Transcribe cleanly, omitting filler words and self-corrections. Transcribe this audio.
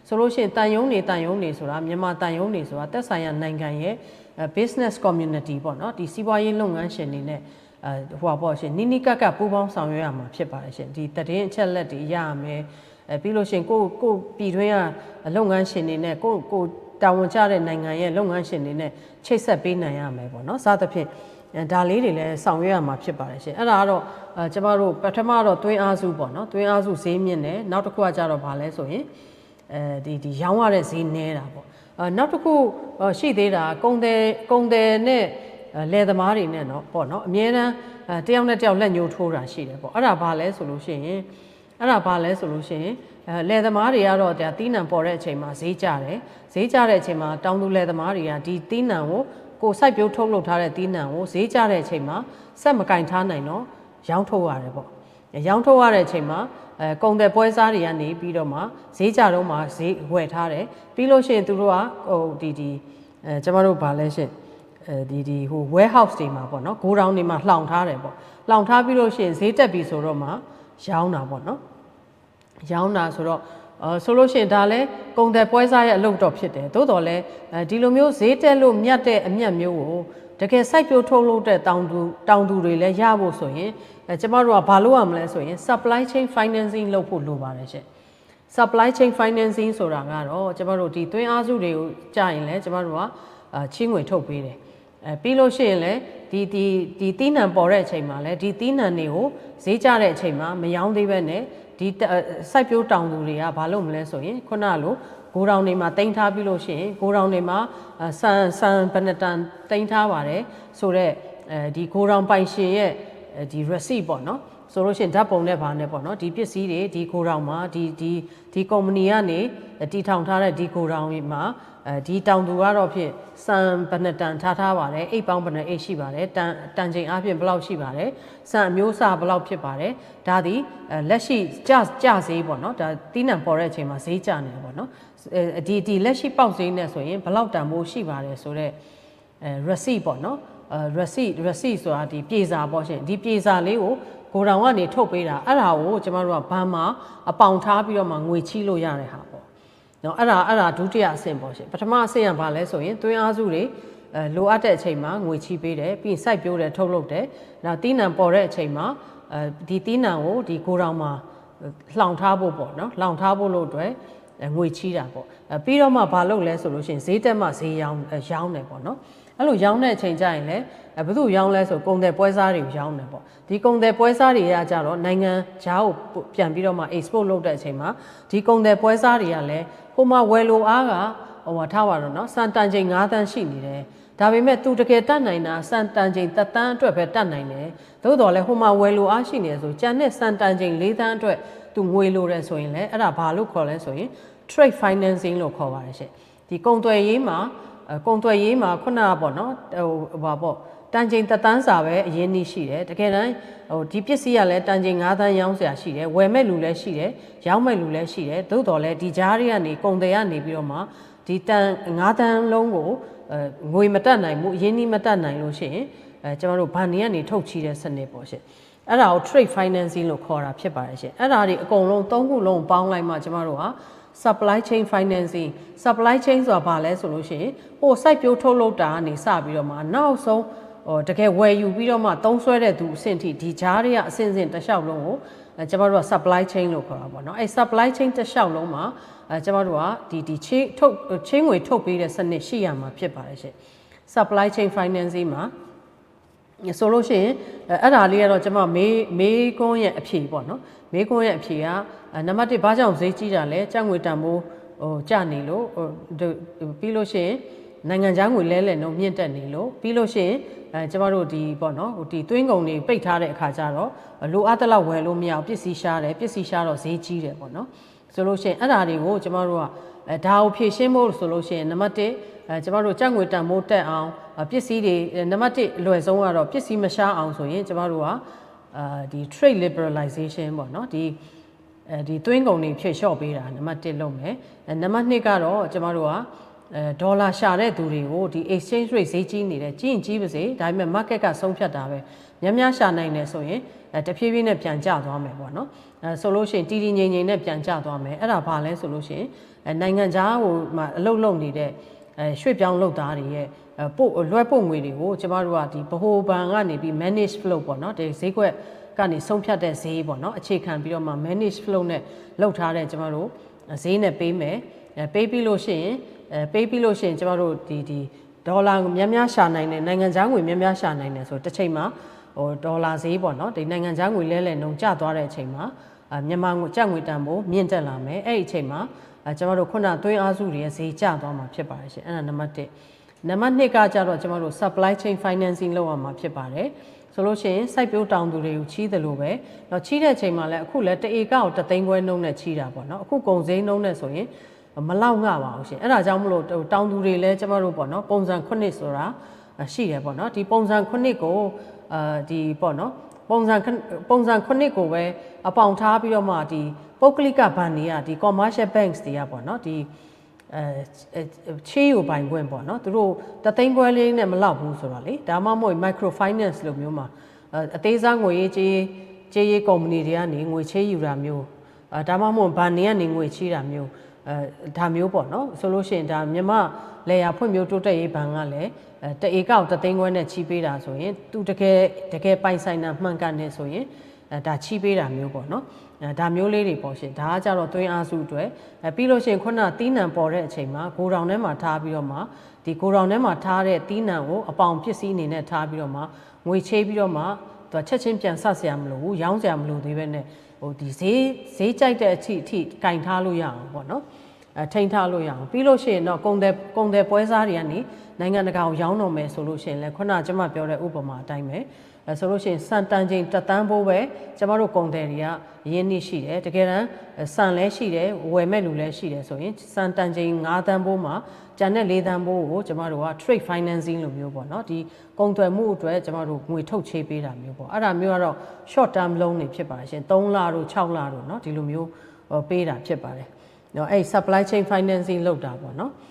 ဆိုလို့ရှိရင်တန်ယုံနေဆိုတာမြန်မာတန်ယုံနေဆိုတာတက်ဆိုင်ရာနိုင်ငံရဲ့ business community ပေါ့နော်ဒီစီးပွားရေးလုပ်ငန်းရှင်တွေနဲ့ဟိုပါပေါ့ရှင်နီးနီးကပ်ကပ်ပူးပေါင်းဆောင်ရွက်ရမှာဖြစ်ပါတယ်ရှင်ဒီတည်င်းအချက်လက်တွေရရမယ်ပြီးလို့ရှိရင်ကိုပြည်တွင်းကလုပ်ငန်းရှင်တွေနဲ့ကိုတာဝန်ကျတဲ့နိုင်ငံရဲ့လုပ်ငန်းရှင်တွေနဲ့ချိတ်ဆက်ပေးနိုင်ရမယ်ပေါ့နော်စသဖြင့်ဒါလေးတွေလည်းဆောင်ရွက်ရမှာဖြစ်ပါတယ်ရှင်အဲ့ဒါကတော့ကျမတို့ပထမတော့သွင်းအားစုပေါ့နော်သွင်းအားစုဈေးမြင့်တယ်နောက်တစ်ခုကကြတော့ဗာလဲဆိုရင်ဒီရောင်းရတဲ့ဈေးနည်းတာပေါ့နောက်တစ်ခုရှိသေးတာကုန်တယ်နဲ့လယ်သမားတွေနဲ့တော့ပေါ့နော်အများတန်းတယောက်နဲ့တယောက်လက်ညှိုးထိုးတာရှိတယ်ပေါ့အဲ့ဒါဗာလဲဆိုလို့ရှိရင်လယ်သမားတွေကတော့ဒါတီးနှံပေါ်တဲ့အချိန်မှာဈေးကျတယ်ဈေးကျတဲ့အချိန်မှာတောင်သူလယ်သမားတွေကဒီတီးနှံကိုစိုက်ပျိုးထုတ်လုပ်ထားတဲ့တီးနှံကိုဈေးကျတဲ့အချိန်မှာဆက်မကင်ထားနိုင်တော့ရောင်းထုတ်ရတယ်ပေါ့ရောင်းထုတ်ရတဲ့အချိန်မှာကုန်တယ်ပွဲစားတွေကနေပြီးတော့မှဈေးကြတော့မှဈေးဝယ်ထားတယ်ပြီးလို့ရှိရင်သူတို့ကဟိုကျမတို့ဗာလဲရှင်ဟို warehouse တွေမှာပေါ့နော်ဂိုးတောင်တွေမှာလှောင်ထားတယ်ပေါ့လှောင်ထားပြီးလို့ရှိရင်ဈေးတက်ပြီဆိုတော့မှရောင်းတာပေါ့နော်ရောင်းတာဆိုတော့ဆိုလို့ရှိရင်ဒါလည်းကုန်တယ်ပွဲစားရဲ့အလုပ်တော့ဖြစ်တယ်သို့တော်လည်းဒီလိုမျိုးဈေးတက်လို့မြတ်တဲ့အမြတ်မျိုးကိုတကယ်စိုက်ပျိုးထုတ်လုပ်တဲ့တောင်သူတွေလည်းရဖို့ဆိုရင်ကျမတို့ကဘာလုပ်ရမလဲဆိုရင် supply chain financing လုပ်ဖို့လိုပါတယ်ရှင် supply chain financing ဆိုတာကတော့ကျမတို့ဒီသွင်းအားစုတွေကိုကြာရင်လည်းကျမတို့ကချင်းငွေထုတ်ပေးတယ်ပြီးလို့ရှိရင်လည်းဒီတီးနှံပေါ်တဲ့အချိန်မှာလည်းဒီတီးနှံတွေကိုဈေးကျတဲ့အချိန်မှာမရောင်းသေးပဲနဲ့ဒီစိုက်ပျိုးတောင်သူတွေကဘာလုပ်မလဲဆိုရင်ခုနလိုဂိုးတောင်တွေမှာတင်ထားပြီးလို့ရှိရင်ဂိုးတောင်တွေမှာဆန်ဘယ်နှတန်တင်ထားပါတယ်ဆိုတော့ဒီဂိုးတောင်ပိုင်ရှင်ရဲ့ဒီ receipt ပေါ့နော်ဆိုလို့ရှိရင်ဓာတ်ပုံနဲ့ဗာနဲ့ပေါ့နော်ဒီပစ္စည်းတွေဒီဂိုးတောင်မှာဒီကုမ္ပဏီကနေတီထောင်ထားတဲ့ဒီဂိုးတောင်မှာဒီတောင်သူကတော့ဖြစ်စံဘဏ္ဍတန်ထားပါတယ်အိတ်ပေါင်းဘဏ္ဍအိတ်ရှိပါတယ်တန်ချိန်အားဖြင့်ဘယ်လောက်ရှိပါတယ်စံအမျိုးအစားဘယ်လောက်ဖြစ်ပါတယ်ဒါဒီလက်ရှိကျဈေးပေါ့နော်ဒါတီးနှံပေါ်တဲ့အချိန်မှာဈေးကျနေတယ်ပေါ့နော်ဒီလက်ရှိပေါက်ဈေးနဲ့ဆိုရင်ဘယ်လောက်တန်ဖိုးရှိပါတယ်ဆိုတော့receipt ပေါ့နော်receipt ဆိုတာဒီပြေစာပေါ့ရှင်ဒီပြေစာလေးကိုဂိုတောင်ကနေထုတ်ပေးတာအဲ့ဒါကိုကျမတို့ကဘဏ်မှာအပေါင်ထားပြီးတော့မှငွေချီးလို့ရတဲ့ဟာပေါ့နော်အဲ့ဒါဒုတိယအဆင့်ပေါ့ရှင်ပထမအဆင့်ကဘာလဲဆိုရင်သွင်းအားစုတွေလိုအပ်တဲ့အချိန်မှာငွေချီးပေးတယ်ပြီးစိုက်ပျိုးတယ်ထုတ်လုပ်တယ်နောက်တီးနှံပေါ်တဲ့အချိန်မှာဒီတီးနှံကိုဒီဂိုတောင်မှာလှောင်ထားဖို့ပေါ့နော်လှောင်ထားဖို့လို့အတွက်ငွေချီးတာပေါ့ပြီးတော့မှဘာလုပ်လဲဆိုလို့ရှိရင်ဈေးတက်မှဈေးရောင်းတယ်ပေါ့နော်အဲ့လိုရောင်းတဲ့အချိန်ကျရင်လည်းဘယ်သူရောင်းလဲဆိုကုန်တယ်ပွဲစားတွေကိုရောင်းတယ်ပေါ့ဒီကုန်တယ်ပွဲစားတွေကကြတော့နိုင်ငံခြားကိုပြန်ပြီးတော့မှ export လုပ်တဲ့အချိန်မှာဒီကုန်တယ်ပွဲစားတွေကလည်းဟိုမှာဝယ်လိုအားကဟိုထားပါတော့နော်စံတန်ချိန်9တန်းရှိနေတယ်ဒါပေမဲ့သူတကယ်တတ်နိုင်တာစံတန်ချိန်3တန်းအတွက်ပဲတတ်နိုင်တယ်သို့တော်လည်းဟိုမှာဝယ်လိုအားရှိနေဆိုကြံတဲ့စံတန်ချိန်4တန်းအတွက်သူငွေလိုတယ်ဆိုရင်လည်းအဲ့ဒါဘာလို့ခေါ်လဲဆိုရင် trade financing လို့ခေါ်ပါတယ်ရှင့်ဒီကုန်သွယ်ရေးမှာခုနကပေါ့နော်ဟိုဘာပေါ့တန်ချိန်3တန်းစာပဲအရင်နည်းရှိတယ်တကယ်တမ်းဟိုဒီပစ္စည်းကလည်းတန်ချိန်9တန်းရောင်းစရာရှိတယ်ဝယ်မဲ့လူလည်းရှိတယ်ရောင်းမဲ့လူလည်းရှိတယ်သို့တော်လည်းဒီကြားတွေကနေကုန်တယ်ကနေပြီးတော့မှဒီတန်9တန်းလုံးကိုငွေမတက်နိုင်ဘူးအရင်နည်းမတက်နိုင်လို့ရှိရင်ကျမတို့ဘဏ်တွေကနေထုတ်ချီးတဲ့စနစ်ပေါ့ရှင့်အဲ့ဒါကို trade financing လို့ခေါ်တာဖြစ်ပါတယ်ရှင့်အဲ့ဒါတွေအကုန်လုံး3ခုလုံးပေါင်းလိုက်မှကျမတို့ကsupply chain financing supply chain ဆိုတာဘာလဲဆိုလို့ရှိရင်ဟိုစိုက်ပျိုးထုတ်လုပ်တာကနေစပြီးတော့မှနောက်ဆုံးတကယ်ဝယ်ယူပြီးတော့မှသုံးစွဲတဲ့သူအဆင့်ထိဒီကြားတွေကအဆင့်တစ်လျှောက်လုံးကိုကျမတို့က supply chain လို့ခေါ်တာပေါ့နော်အဲ supply chain တစ်လျှောက်လုံးမှာကျမတို့ကဒီချင်းငွေထုတ်ပေးတဲ့စနစ်ရှိရမှာဖြစ်ပါတယ်ရှင် supply chain financing မှာဆိုလို့ရှိရင်အဲ့ဒါလေးကတော့ကျွန်မမေးခွန်းရဲ့အဖြေပေါ့နော်မေးခွန်းရဲ့အဖြေကနံပါတ်1ဘာကြောင့်ဈေးကြီးတာလဲကျပ်ငွေတန်ဖိုးကျနေလို့ပြီးလို့ရှိရင်နိုင်ငံခြားငွေလဲနှုန်းမြင့်တက်နေလို့ပြီးလို့ရှိရင်ကျမတို့ဒီပေါ့နော်ဒီသွင်းကုန်တွေပိတ်ထားတဲ့အခါကျတော့လိုအပ်တဲ့လောက်ဝယ်လို့မရအောင်ပစ္စည်းရှားတယ်ပစ္စည်းရှားတော့ဈေးကြီးတယ်ပေါ့နော်ဆိုလို့ရှိရင်အဲ့ဒါတွေကိုကျမတို့ကဒါကိုဖြည့်ရှင်းဖို့ဆိုလို့ရှိရင်နံပါတ်1ကျမတို့ကျပ်ငွေတန်ဖိုးတက်အောင်ပစ္စည်းတွေနံပါတ်1အလွယ်ဆုံးကတော့ပစ္စည်းမရှားအောင်ဆိုရင်ကျမတို့ကဒီ trade liberalization ပေါ့နော်ဒီသွင်းကုန်တွေဖြည့်လျှော့ပေးတာနံပါတ်1လုပ်မယ်နံပါတ်2ကတော့ကျမတို့က ဒေါ်လာရှာတဲ့သူတွေကိုဒီ exchange rate ဈေးကြီးနေတယ်ကြီးရင်ကြီးပါစေဒါပေမဲ့ market ကဆုံးဖြတ်တာပဲများရှာနိုင်တယ်ဆိုရင်တဖြည်းဖြည်းနဲ့ပြန်ကျသွားမယ်ပေါ့နော်ဆိုလို့ရှိရင်တီငိမ့်နဲ့ပြန်ကျသွားမယ်အဲ့ဒါဘာလဲဆိုလို့ရှိရင်နိုင်ငံခြားဟိုမှာအလုပ်လုပ်နေတဲ့ရွှေ့ပြောင်းလုပ်သားတွေရဲ့လွှဲပို့ငွေတွေကိုကျမတို့ကဒီဗဟိုဘဏ်ကနေပြီး manage flow ပေါ့နော်ဒီဈေးကွက်ကနေဆုံးဖြတ်တဲ့ဈေးပေါ့နော်အခြေခံပြီးတော့မှ manage flow နဲ့လုပ်ထားတဲ့ကျမတို့ဈေးနဲ့ပေးမယ်ပေးပြီးလို့ရှိရင်ကျမတို့ဒီဒေါ်လာများရှာနိုင်တယ်နိုင်ငံခြားငွေများရှာနိုင်တယ်ဆိုတစ်ချိန်မှာဟိုဒေါ်လာဈေးပေါ့နော်ဒီနိုင်ငံခြားငွေလဲနှုန်းကျသွားတဲ့အချိန်မှာမြန်မာငွေကျပ်ငွေတန်ဖိုးမြင့်တက်လာမယ်အဲ့ဒီအချိန်မှာကျွန်တော်တို့ခုနသွင်းအားစုတွေရဲ့ဈေးကျသွားမှာဖြစ်ပါတယ်ရှင်အဲ့ဒါနံပါတ်1နံပါတ်2ကကြတော့ကျွန်တော်တို့ supply chain financing လုပ်ရမှာဖြစ်ပါတယ်ဆိုလို့ရှိရင်စိုက်ပျိုးတောင်သူတွေကိုချီးတယ်လို့ပဲတော့ချီးတဲ့အချိန်မှာလည်းအခုလည်းတဧကကို3သိန်းခွဲနှုန်းနဲ့ချီးတာပေါ့နော်အခုကုန်စည်နှုန်းနဲ့ဆိုရင်မလောက်ငှပါဘူးရှင်အဲ့ဒါကြောင့်မလို့တောင်သူတွေလည်းကျွန်တော်တို့ပေါ့နော်ပုံစံ9ဆိုတာရှိတယ်ပေါ့နော်ဒီပုံစံ9ကိုဒီပေါ့နော်ပုံစံ9ကိုပဲအပေါင်ထားပြီးတော့မှဒီပုဂ္ဂလိကဘဏ်တွေကဒီ commercial banks တွေကပေါ့နော်ဒီချေးယူပိုင်ခွင့်ပေါ့နော်သူတို့3သိန်းခွဲလေးနဲ့မလောက်ဘူးဆိုတော့လေဒါမှမဟုတ် micro finance လို့မျိုးမှာအသေးစားငွေရေးကြေးရေးကုမ္ပဏီတွေကနေငွေချေးယူတာမျိုးဒါမှမဟုတ်ဘဏ်တွေကနေငွေချေးတာမျိုးဒါမျိုးပေါ့နော်ဆိုလို့ရှိရင်ဒါမြန်မာလေယာဖွံ့ဖြိုးတိုးတက်ရေးဘဏ်ကလည်းတဧက3သိန်းခွဲနဲ့ချီးပေးတာဆိုရင်သူတကယ်ပိုင်ဆိုင်တာမှန်ကန်နေဆိုရင်ဒါချီးပေးတာမျိုးပေါ့နော်ဒါမျိုးလေးတွေပေါ့ရှင်ဒါကကြတော့သွင်းအားစုအတွက်ပြီးလို့ရှိရင်ခုနတီးနှံပေါ်တဲ့အချိန်မှာဂိုဒေါင်ထဲမှာထားပြီးတော့မှဒီဂိုဒေါင်ထဲမှာထားတဲ့တီးနှံကိုအပေါင်ပစ္စည်းအနေနဲ့ထားပြီးတော့မှငွေချေးပြီးတော့မှသူချက်ချင်းပြန်ဆက်เสียမလို့ဘူးရောင်းเสียမလို့သေးပဲနဲ့ဟိုဒီဈေးကြိုက်တဲ့အထိကင်ထားလို့ရအောင်ပေါ့နော်ထိန်းထားလို့ရအောင်ပြီးလို့ရှိရင်တော့ကုန်တယ်ပွဲစားတွေကနေနိုင်ငံတကာကိုရောင်းတော့မယ်ဆိုလို့ရှိရင်လည်းခုနကျွန်မပြောတဲ့ဥပမာအတိုင်းပဲဆိုလို့ရှိရင်စံတန်ချိန်1 တန်းဖိုးပဲကျမတို့ကုန်တယ်တွေကရင်းနှီးရှိတယ်တကယ်တမ်းစံလည်းရှိတယ်ဝယ်မဲ့လူလည်းရှိတယ်ဆိုရင်စံတန်ချိန်5 တန်းဖိုးမှာကျန်တဲ့4 တန်းဖိုးကိုကျမတို့က trade financing လို့မျိုးပေါ့နော်ဒီကုန်သွယ်မှုအတွက်ကျမတို့ငွေထုတ်ချေးပေးတာမျိုးပေါ့အဲ့ဒါမျိုးကတော့ short term loan တွေဖြစ်ပါတယ်ရှင်3 လတို့6 လတို့เนาะဒီလိုမျိုးပေးတာဖြစ်ပါတယ်เนาะအဲ့ supply chain financing လုပ်တာပေါ့เนาะ